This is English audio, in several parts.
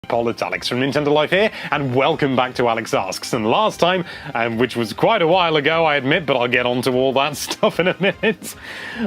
It's Alex from Nintendo Life here, and welcome back to Alex Asks. And last time, which was quite a while ago, I admit, but I'll get onto all that stuff in a minute,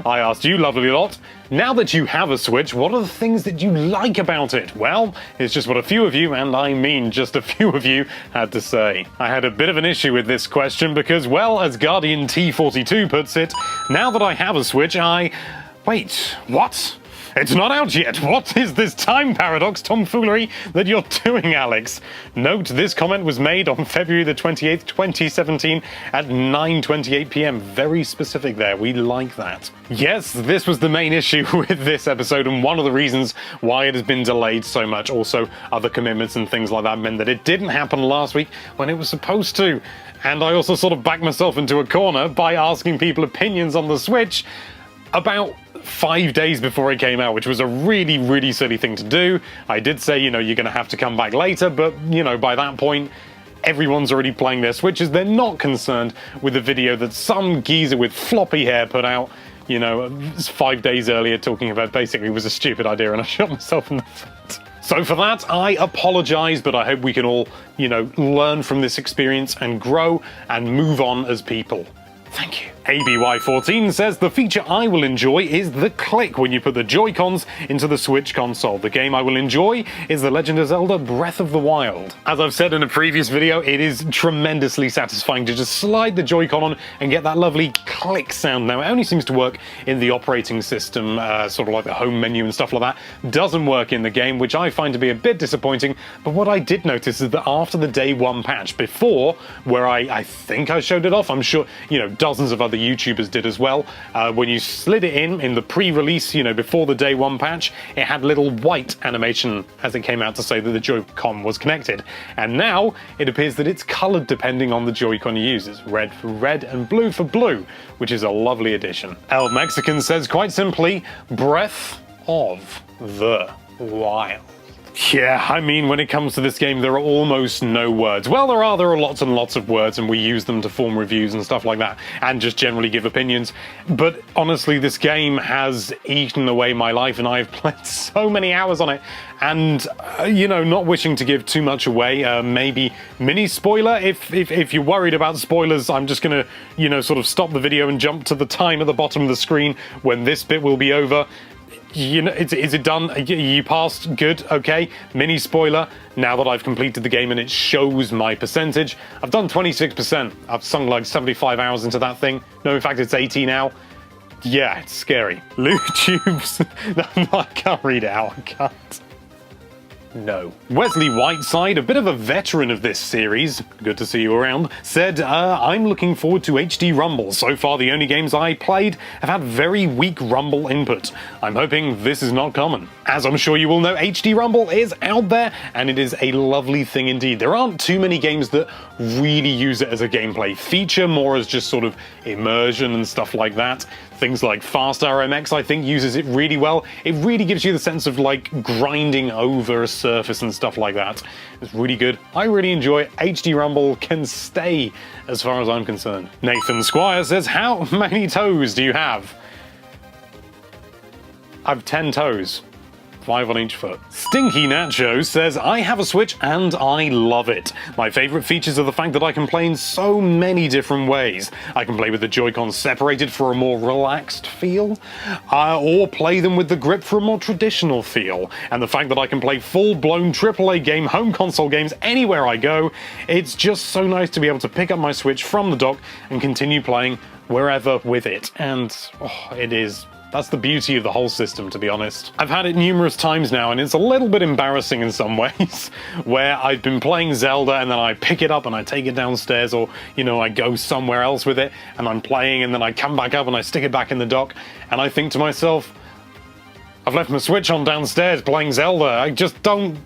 I asked you, lovely lot, now that you have a Switch, what are the things that you like about it? Well, it's just what a few of you, and I mean just a few of you, had to say. I had a bit of an issue with this question because, well, as Guardian T42 puts it, now that I have a Switch, Wait, what? It's not out yet. What is this time paradox tomfoolery that you're doing, Alex? Note, this comment was made on February the 28th, 2017 at 9:28 p.m. Very specific there. We like that. Yes, this was the main issue with this episode and one of the reasons why it has been delayed so much. Also, other commitments and things like that meant that it didn't happen last week when it was supposed to. And I also sort of backed myself into a corner by asking people opinions on the Switch about 5 days before it came out, which was a really, really silly thing to do. I did say, you're going to have to come back later, but, by that point, everyone's already playing their Switches. They're not concerned with the video that some geezer with floppy hair put out, 5 days earlier, talking about basically was a stupid idea, and I shot myself in the foot. So for that, I apologize, but I hope we can all, learn from this experience and grow and move on as people. Thank you. ABY14 says, the feature I will enjoy is the click when you put the Joy-Cons into the Switch console. The game I will enjoy is The Legend of Zelda Breath of the Wild. As I've said in a previous video, it is tremendously satisfying to just slide the Joy-Con on and get that lovely click sound. Now, it only seems to work in the operating system, sort of like the home menu and stuff like that. Doesn't work in the game, which I find to be a bit disappointing. But what I did notice is that after the day one patch, before, where I think I showed it off, I'm sure, dozens of other YouTubers did as well. When you slid it in the pre-release, before the day one patch, it had little white animation as it came out to say that the Joy-Con was connected. And now it appears that it's colored depending on the Joy-Con you use. It's red for red and blue for blue, which is a lovely addition. El Mexican says quite simply, Breath of the Wild. Yeah, I mean, when it comes to this game, there are almost no words. Well, there are lots and lots of words, and we use them to form reviews and stuff like that, and just generally give opinions. But honestly, this game has eaten away my life, and I've played so many hours on it. And, not wishing to give too much away, maybe mini spoiler. If you're worried about spoilers, I'm just gonna, sort of stop the video and jump to the time at the bottom of the screen when this bit will be over. Is it done? You passed? Good, okay. Mini spoiler, now that I've completed the game and it shows my percentage, I've done 26%. I've sunk like 75 hours into that thing. No, in fact, it's 80 now. Yeah, it's scary. YouTube's... No, I can't read it out, I can't. No. Wesley Whiteside, a bit of a veteran of this series, good to see you around, said, I'm looking forward to HD Rumble. So far, the only games I played have had very weak Rumble input. I'm hoping this is not common. As I'm sure you all know, HD Rumble is out there, and it is a lovely thing indeed. There aren't too many games that really use it as a gameplay feature, more as just sort of immersion and stuff like that. Things like Fast RMX, I think, uses it really well. It really gives you the sense of, like, grinding over a surface and stuff like that. It's really good. I really enjoy it. HD Rumble can stay as far as I'm concerned. Nathan Squire says, how many toes do you have? I've 10 toes. 5 on each foot. Stinky Nacho says, I have a Switch and I love it. My favorite features are the fact that I can play in so many different ways. I can play with the Joy-Cons separated for a more relaxed feel, or play them with the grip for a more traditional feel. And the fact that I can play full-blown AAA game home console games anywhere I go, it's just so nice to be able to pick up my Switch from the dock and continue playing wherever with it. And it is... That's the beauty of the whole system, to be honest. I've had it numerous times now, and it's a little bit embarrassing in some ways, where I've been playing Zelda, and then I pick it up and I take it downstairs, or, I go somewhere else with it, and I'm playing, and then I come back up and I stick it back in the dock, and I think to myself, I've left my Switch on downstairs playing Zelda. I just don't,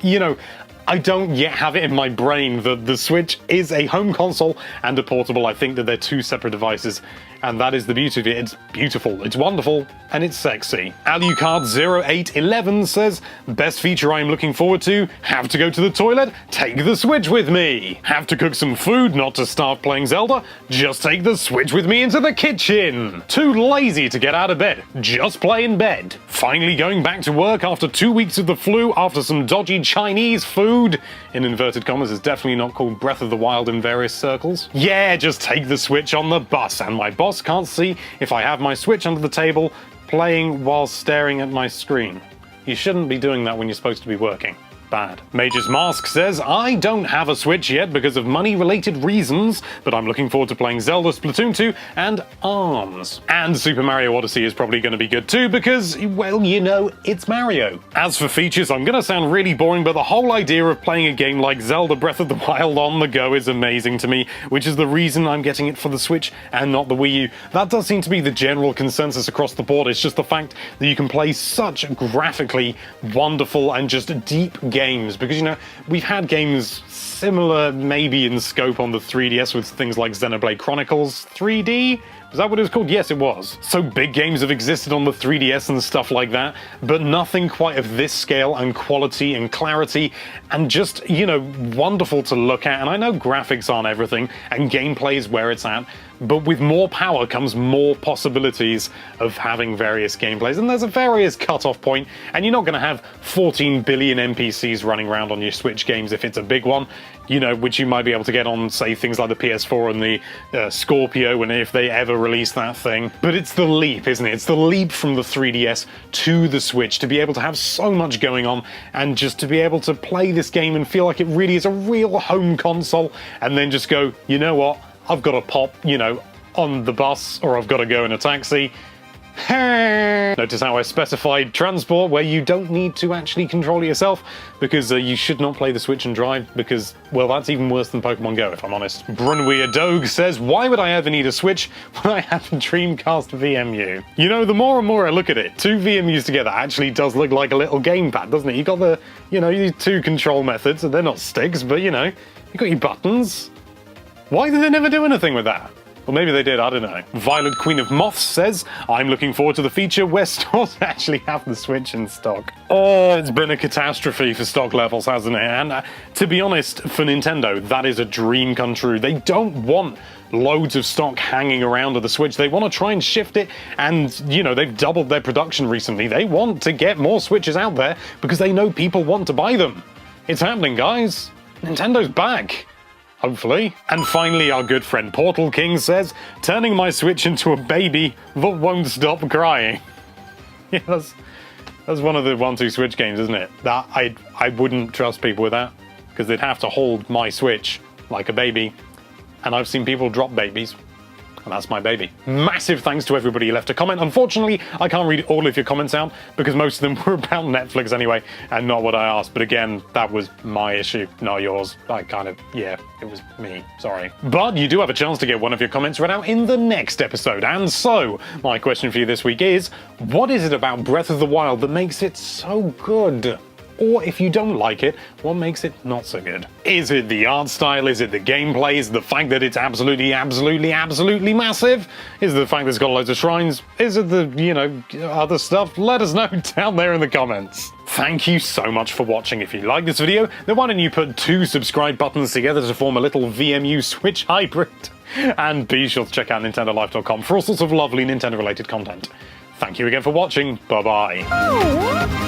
I don't yet have it in my brain that the Switch is a home console and a portable. I think that they're two separate devices, and that is the beauty of it. It's beautiful, it's wonderful, and it's sexy. Alucard0811 says, best feature I am looking forward to, have to go to the toilet, take the Switch with me. Have to cook some food, not to start playing Zelda, just take the Switch with me into the kitchen. Too lazy to get out of bed, just play in bed. Finally going back to work after 2 weeks of the flu, after some dodgy Chinese food. In inverted commas, it's definitely not called Breath of the Wild in various circles. Yeah, just take the Switch on the bus, and my boss can't see if I have my Switch under the table playing while staring at my screen. You shouldn't be doing that when you're supposed to be working. Bad. Mage's Mask says, I don't have a Switch yet because of money-related reasons, but I'm looking forward to playing Zelda, Splatoon 2, and ARMS. And Super Mario Odyssey is probably going to be good too because, well, you know, it's Mario. As for features, I'm going to sound really boring, but the whole idea of playing a game like Zelda Breath of the Wild on the go is amazing to me, which is the reason I'm getting it for the Switch and not the Wii U. That does seem to be the general consensus across the board. It's just the fact that you can play such graphically wonderful and just deep games, because, you know, we've had games similar maybe in scope on the 3DS with things like Xenoblade Chronicles 3D. Is that what it was called? Yes, it was. So big games have existed on the 3DS and stuff like that, but nothing quite of this scale and quality and clarity and just, you know, wonderful to look at. And I know graphics aren't everything and gameplay is where it's at, but with more power comes more possibilities of having various gameplays. And there's a various cutoff point, and you're not going to have 14 billion NPCs running around on your Switch games if it's a big one, you know, which you might be able to get on, say, things like the PS4 and the Scorpio, and if they ever release that thing. But it's the leap, isn't it? It's the leap from the 3DS to the Switch, to be able to have so much going on and just to be able to play this game and feel like it really is a real home console, and then just go, you know what? I've got to pop, you know, on the bus, or I've got to go in a taxi. Notice how I specified transport, where you don't need to actually control it yourself, because you should not play the Switch and drive, because, well, that's even worse than Pokemon Go, if I'm honest. Brunweir Doge says, why would I ever need a Switch when I have a Dreamcast VMU? You know, the more and more I look at it, two VMUs together actually does look like a little gamepad, doesn't it? You got the, you know, these two control methods, and they're not sticks, but, you know, you got your buttons. Why did they never do anything with that? Well, maybe they did, I don't know. Violet Queen of Moths says, I'm looking forward to the feature where stores actually have the Switch in stock. Oh, it's been a catastrophe for stock levels, hasn't it? And to be honest, for Nintendo, that is a dream come true. They don't want loads of stock hanging around of the Switch. They want to try and shift it, and, you know, they've doubled their production recently. They want to get more Switches out there because they know people want to buy them. It's happening, guys. Nintendo's back. Hopefully. And finally, our good friend Portal King says, turning my Switch into a baby that won't stop crying. Yeah, that's one of the 1-2 Switch games, isn't it? That I wouldn't trust people with that, because they'd have to hold my Switch like a baby, and I've seen people drop babies. And that's my baby. Massive thanks to everybody who left a comment. Unfortunately, I can't read all of your comments out because most of them were about Netflix anyway, and not what I asked. But again, that was my issue, not yours. Yeah, it was me. Sorry. But you do have a chance to get one of your comments read out in the next episode. And so, my question for you this week is, what is it about Breath of the Wild that makes it so good? Or if you don't like it, what makes it not so good? Is it the art style? Is it the gameplay? Is it the fact that it's absolutely massive? Is it the fact that it's got loads of shrines? Is it the, you know, other stuff? Let us know down there in the comments. Thank you so much for watching. If you like this video, then why don't you put 2 subscribe buttons together to form a little VMU Switch hybrid? And be sure to check out NintendoLife.com for all sorts of lovely Nintendo-related content. Thank you again for watching. Bye-bye.